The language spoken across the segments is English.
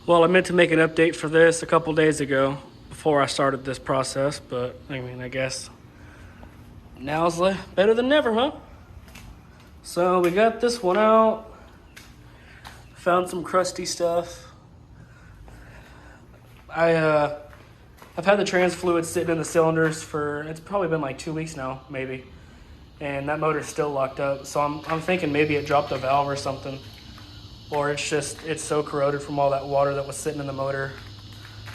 Well, I meant to make an update for this a couple days ago before I started this process, but I mean, I guess now's better than never, huh? So we got this one out, found some crusty stuff. I've had the trans fluid sitting in the cylinders for, it's probably been like 2 weeks now, maybe. And that motor's still locked up. So I'm thinking maybe it dropped a valve or something. Or it's so corroded from all that water that was sitting in the motor.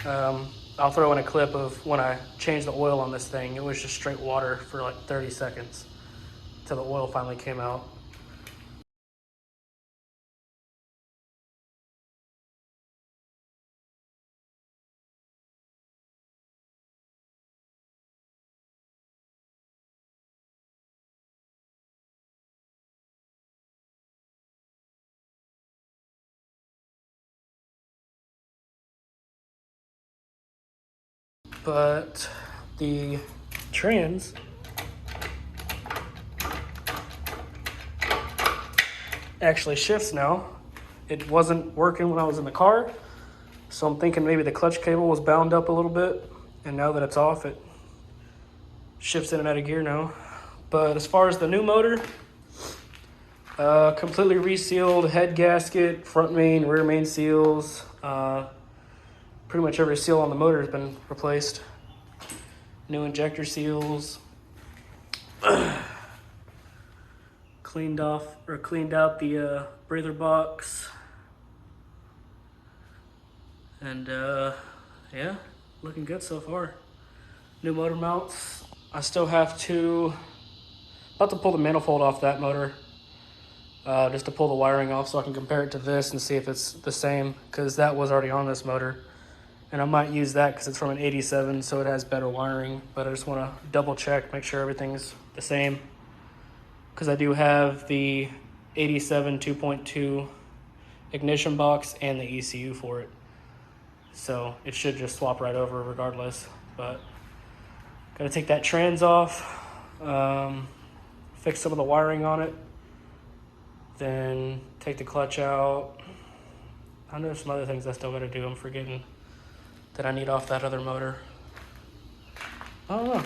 I'll throw in a clip of when I changed the oil on this thing. It was just straight water for like 30 seconds till the oil finally came out. But the trans actually shifts now. It wasn't working when I was in the car, so I'm thinking maybe the clutch cable was bound up a little bit, and now that it's off, it shifts in and out of gear now. But as far as the new motor, completely resealed head gasket, front main, rear main seals. Pretty much every seal on the motor has been replaced. New injector seals. Cleaned out the breather box. And yeah, looking good so far. New motor mounts. I still have about to pull the manifold off that motor. Just to pull the wiring off so I can compare it to this and see if it's the same, because that was already on this motor. And I might use that because it's from an 87, so it has better wiring. But I just want to double check, make sure everything's the same. Because I do have the 87 2.2 ignition box and the ECU for it. So it should just swap right over regardless. But got to take that trans off, fix some of the wiring on it, then take the clutch out. I know there's some other things I still got to do. I'm forgetting that I need off that other motor. I don't know.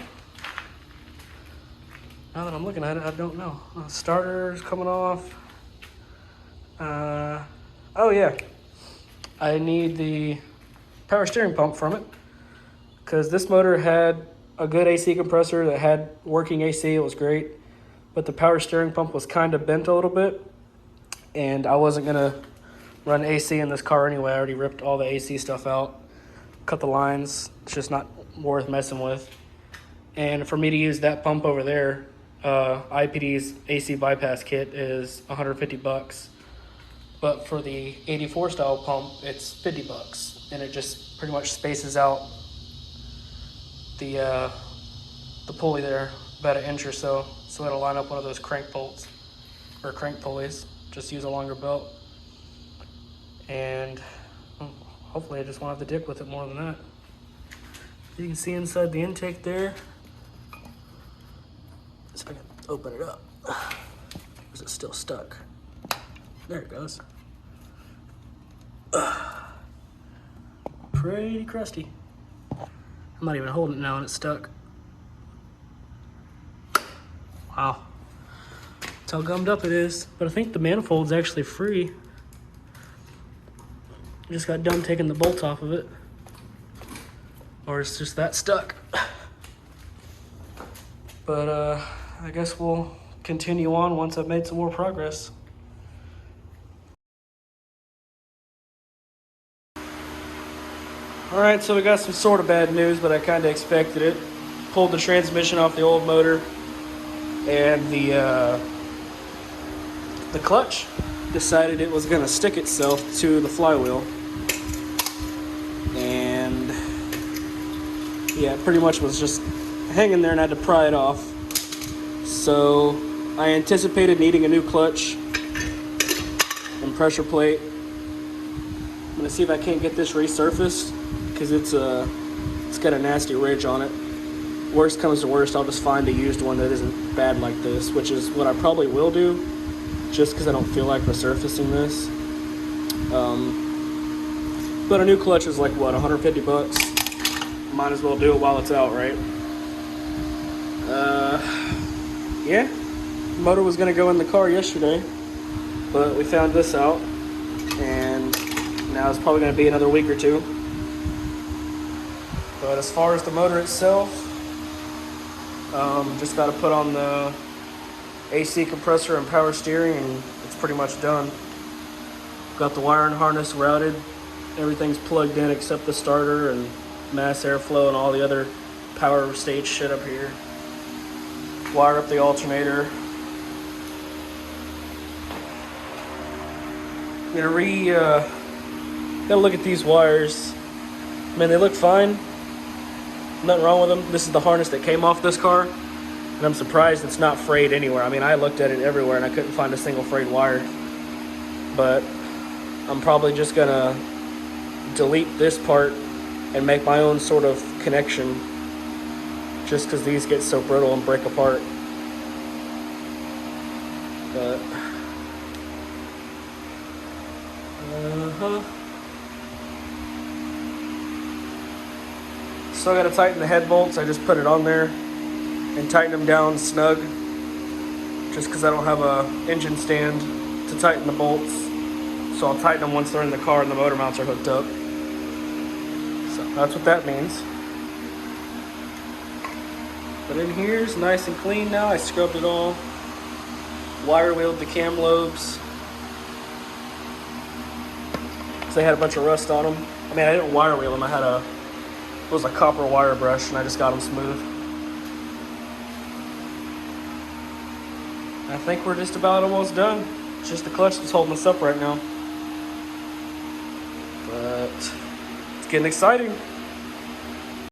Now that I'm looking at it, I don't know. Starter's coming off. Oh yeah. I need the power steering pump from it, because this motor had a good AC compressor that had working AC. It was great. But the power steering pump was kind of bent a little bit, and I wasn't going to run AC in this car anyway. I already ripped all the AC stuff out. Cut the lines. It's just not worth messing with. And for me to use that pump over there, IPD's AC bypass kit is $150. But for the 84 style pump, it's $50, and it just pretty much spaces out the pulley there about 1 inch or so. So it'll line up one of those crank bolts or crank pulleys. Just use a longer belt, and hopefully I just won't have to dick with it more than that. You can see inside the intake there. See if I can open it up. Is it still stuck? There it goes. Pretty crusty. I'm not even holding it now and it's stuck. Wow. That's how gummed up it is. But I think the manifold's actually free. I just got done taking the bolt off of it. Or it's just that stuck. But I guess we'll continue on once I've made some more progress. Alright, so we got some sort of bad news, but I kind of expected it. Pulled the transmission off the old motor, and the clutch decided it was going to stick itself to the flywheel. And yeah, it pretty much was just hanging there and I had to pry it off. So I anticipated needing a new clutch and pressure plate. I'm going to see if I can't get this resurfaced, because it's got a nasty ridge on it. Worst comes to worst, I'll just find a used one that isn't bad like this, which is what I probably will do, just because I don't feel like resurfacing this. But a new clutch is like what, 150 bucks? Might as well do it while it's out, right? Yeah. Motor was gonna go in the car yesterday, but we found this out, and now it's probably gonna be another week or two. But as far as the motor itself, just got to put on the AC compressor and power steering, and it's pretty much done. Got the wiring harness routed. Everything's plugged in except the starter and mass airflow and all the other power stage shit up here. Wire up the alternator. I'm gonna gotta look at these wires. Man, they look fine. Nothing wrong with them. This is the harness that came off this car, and I'm surprised it's not frayed anywhere. I mean, I looked at it everywhere and I couldn't find a single frayed wire. But I'm probably just gonna delete this part and make my own sort of connection, just because these get so brittle and break apart. But still got to tighten the head bolts. I just put it on there and tighten them down snug, just because I don't have a engine stand to tighten the bolts. So I'll tighten them once they're in the car and the motor mounts are hooked up. So that's what that means. But in here's nice and clean now. I scrubbed it all. Wire wheeled the cam lobes, because they had a bunch of rust on them. I mean, I didn't wire wheel them. It was a copper wire brush, and I just got them smooth. I think we're just about almost done. It's just the clutch that's holding us up right now. But it's getting exciting.